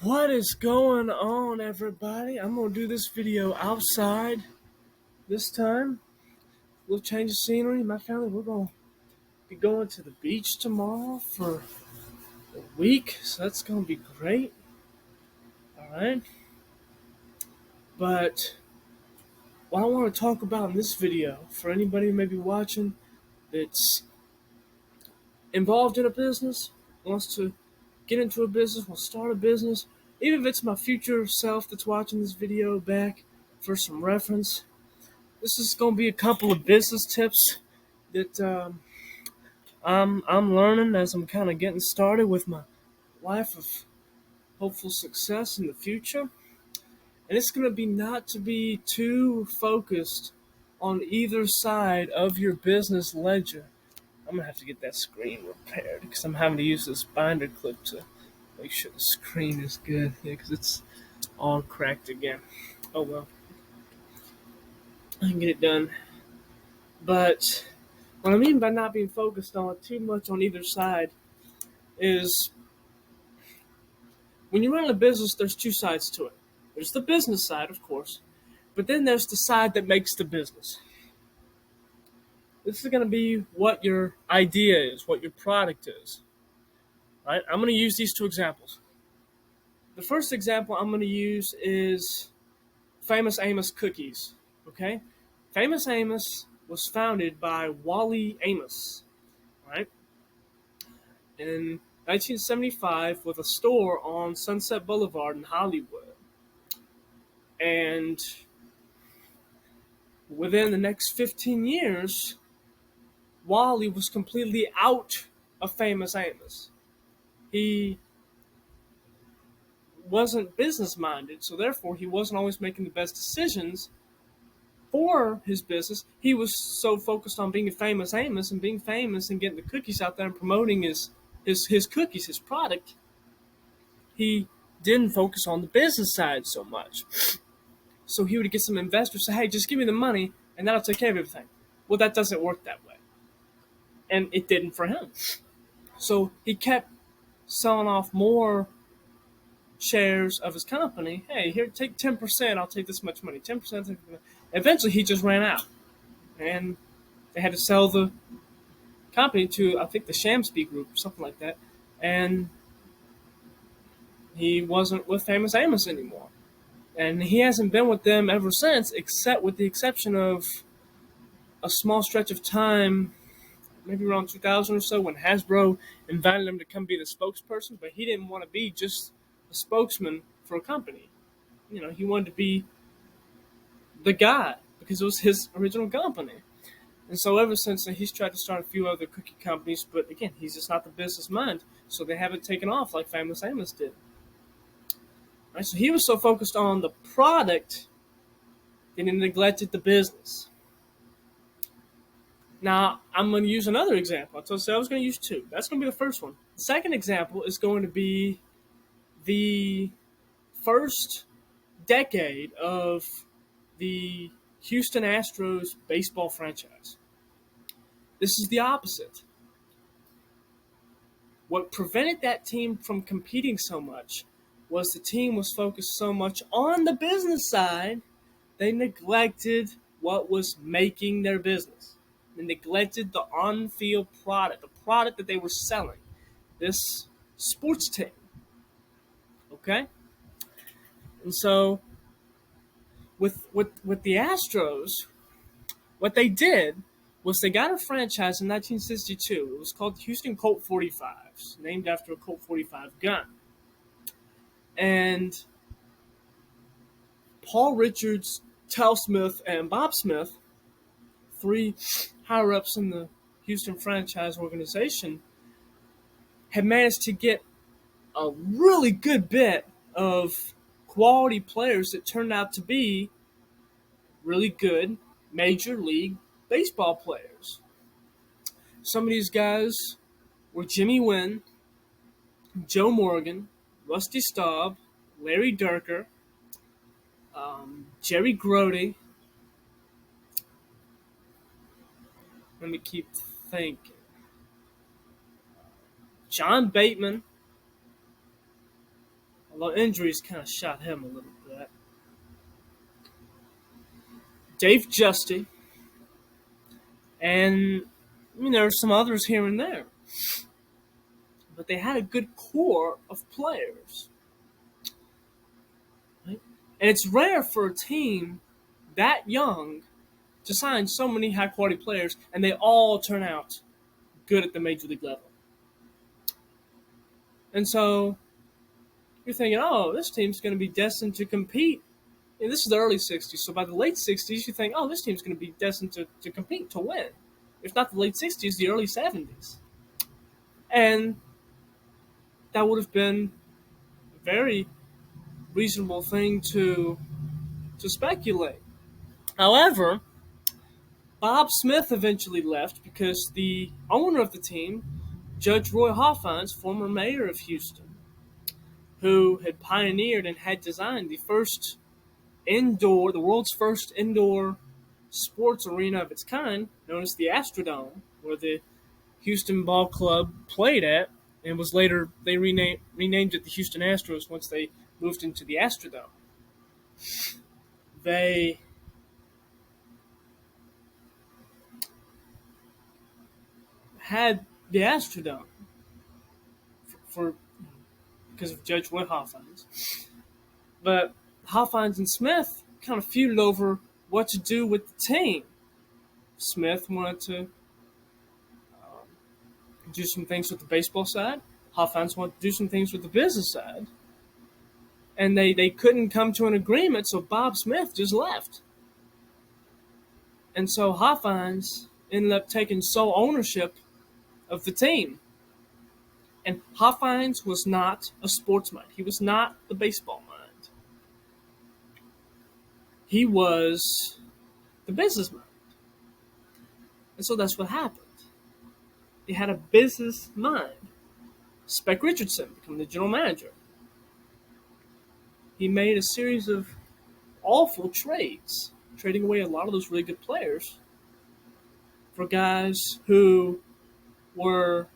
What is going on, everybody? I'm gonna do this video outside this time. We'll change the scenery. My family, we're gonna be going to the beach tomorrow for a week, so that's gonna be great. Alright. But what I want to talk about in this video, for anybody who may be watching that's involved in a business, wants to get into a business, wants to start a business, even if it's my future self that's watching this video back for some reference. This is going to be a couple of business tips that I'm learning as I'm kind of getting started with my life of hopeful success in the future. And it's going to be not to be too focused on either side of your business ledger. I'm going to have to get that screen repaired because I'm having to use this binder clip to make sure the screen is good. Yeah, because it's all cracked again. Oh well. I can get it done. But what I mean by not being focused on too much on either side is when you run a business, there's two sides to it. There's the business side, of course, but then there's the side that makes the business. This is going to be what your idea is, what your product is. Right? I'm going to use these two examples. The first example I'm going to use is Famous Amos Cookies. Okay? Famous Amos was founded by Wally Amos, right? In 1975 with a store on Sunset Boulevard in Hollywood. And within the next 15 years, Wally was completely out of Famous Amos. He wasn't business-minded, so therefore he wasn't always making the best decisions for his business. He was so focused on being a Famous Amos and being famous and getting the cookies out there and promoting his cookies, his product. He didn't focus on the business side so much. So he would get some investors say, hey, just give me the money and that'll take care of everything. Well, that doesn't work that way. And it didn't for him. So he kept selling off more shares of his company. Hey, here, take 10%. I'll take this much money. 10%. Eventually, he just ran out. And they had to sell the company to, I think, the Shamsby Group or something like that. And he wasn't with Famous Amos anymore. And he hasn't been with them ever since, except with the exception of a small stretch of time, maybe around 2000 or so, when Hasbro invited him to come be the spokesperson, but he didn't want to be just a spokesman for a company. You know, he wanted to be the guy because it was his original company. And so ever since then, he's tried to start a few other cookie companies, but again, he's just not the business mind, so they haven't taken off like Famous Amos did. Right, so he was so focused on the product that he neglected the business. Now, I'm going to use another example. I was going to use two. That's going to be the first one. The second example is going to be the first decade of the Houston Astros baseball franchise. This is the opposite. What prevented that team from competing so much was the team was focused so much on the business side, they neglected what was making their business. They neglected the on-field product, the product that they were selling, this sports team. Okay? And so with the Astros, what they did was they got a franchise in 1962. It was called the Houston Colt 45s, named after a Colt 45 gun. And Paul Richards, Tel Smith, and Bob Smith, three higher-ups in the Houston franchise organization, had managed to get a really good bit of quality players that turned out to be really good Major League Baseball players. Some of these guys were Jimmy Wynn, Joe Morgan, Rusty Staub, Larry Durker, Jerry Grody. Let me keep thinking. John Bateman, although injuries kind of shot him a little bit. Dave Justy, and there are some others here and there. But they had a good core of players. Right? And it's rare for a team that young to sign so many high quality players and they all turn out good at the major league level. And so you're thinking, oh, this team's going to be destined to compete. And this is the early 60s. So by the late 60s, you think, oh, this team's going to be destined to compete, to win. If not the late 60s, the early 70s. And that would have been a very reasonable thing to speculate. However, Bob Smith eventually left because the owner of the team, Judge Roy Hoffines, former mayor of Houston, who had pioneered and had designed the world's first indoor sports arena of its kind, known as the Astrodome, where the Houston Ball Club played at, and was later they renamed it the Houston Astros once they moved into the Astrodome. They had the Astrodome for because of Judge Roy Hoffines, but Hoffines and Smith kind of feuded over what to do with the team. Smith wanted to do some things with the baseball side. Hoffines wanted to do some things with the business side. And they couldn't come to an agreement, so Bob Smith just left. And so Hoffines ended up taking sole ownership of the team. And Hoffines was not a sports mind. He was not the baseball mind. He was the business mind. And so that's what happened. He had a business mind. Spec Richardson became the general manager. He made a series of awful trades, trading away a lot of those really good players for guys who were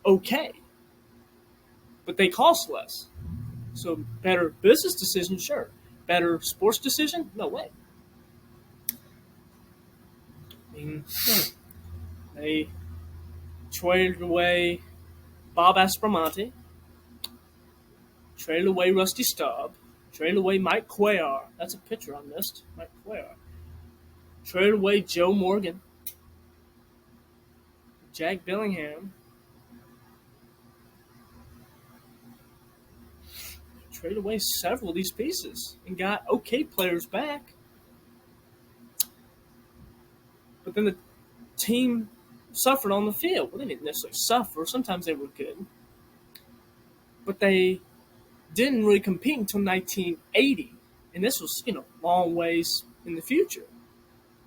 okay, but they cost less. So better business decision, sure. Better sports decision, no way. I mean, they traded away Bob Aspromonte, traded away Rusty Staub, traded away Mike Cuellar. That's a pitcher I missed. Mike Cuellar. Traded away Joe Morgan, Jack Billingham. Traded away several of these pieces and got okay players back. But then the team suffered on the field. Well, they didn't necessarily suffer. Sometimes they were good. But they didn't really compete until 1980. And this was, long ways in the future.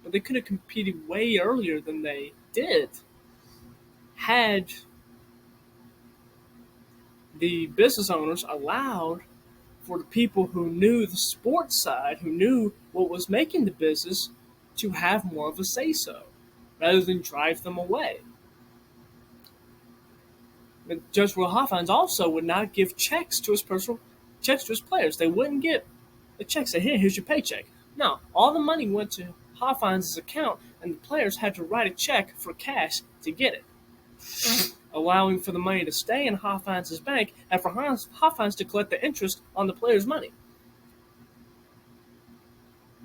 But they could have competed way earlier than they did had the business owners allowed for the people who knew the sports side, who knew what was making the business, to have more of a say-so, rather than drive them away. But Judge Roy Hoffines also would not give checks to his players. They wouldn't get a check, say, here's your paycheck. No, all the money went to Hoffines' account, and the players had to write a check for cash to get it, allowing for the money to stay in Hoffines' bank and for Hoffines to collect the interest on the players' money.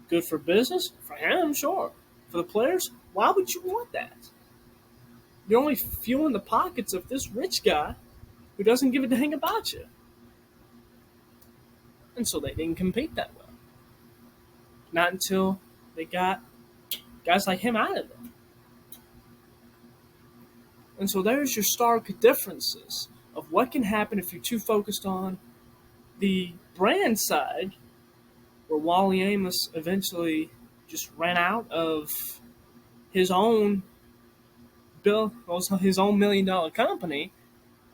Good for business? For him, sure. For the players, why would you want that? You're only fueling the pockets of this rich guy who doesn't give a dang about you. And so they didn't compete that well. Not until they got guys like him out of it. And so there's your stark differences of what can happen if you're too focused on the brand side, where Wally Amos eventually just ran out of his own $1 million company,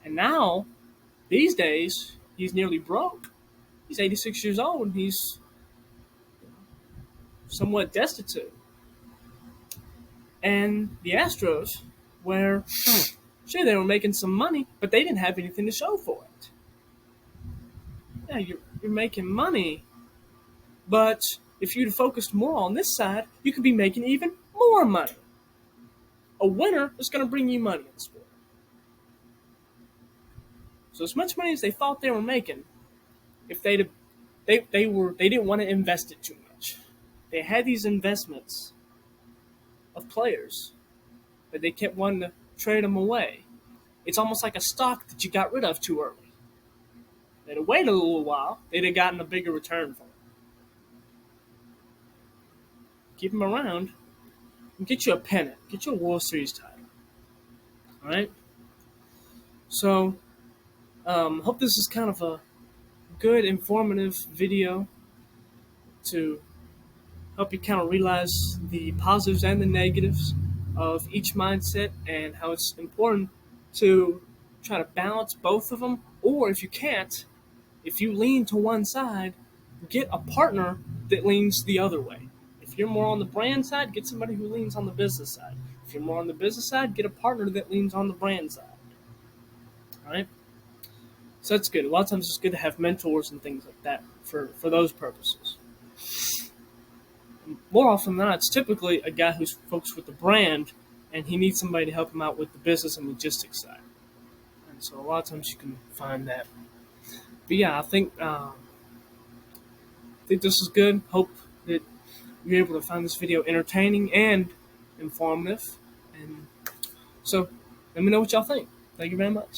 and now these days he's nearly broke. He's 86 years old and he's somewhat destitute. And the Astros, where sure they were making some money, but they didn't have anything to show for it. yeah, you're making money, but if you'd focused more on this side, you could be making even more money. A winner is going to bring you money in the sport. So as much money as they thought they were making, if they didn't want to invest it too much. They had these investments of players, but they kept wanting to trade them away. It's almost like a stock that you got rid of too early. They'd have waited a little while, they'd have gotten a bigger return for it. Keep them around and get you a pennant, get you a World Series title. All right. So, hope this is kind of a good, informative video to help you kind of realize the positives and the negatives of each mindset and how it's important to try to balance both of them. Or if you can't, if you lean to one side, get a partner that leans the other way. If you're more on the brand side, get somebody who leans on the business side. If you're more on the business side, get a partner that leans on the brand side. All right? So that's good. A lot of times it's good to have mentors and things like that for those purposes. More often than not, it's typically a guy who's focused with the brand and he needs somebody to help him out with the business and logistics side. And so a lot of times you can find that. But yeah, I think this is good. Hope that you're able to find this video entertaining and informative. And so let me know what y'all think. Thank you very much.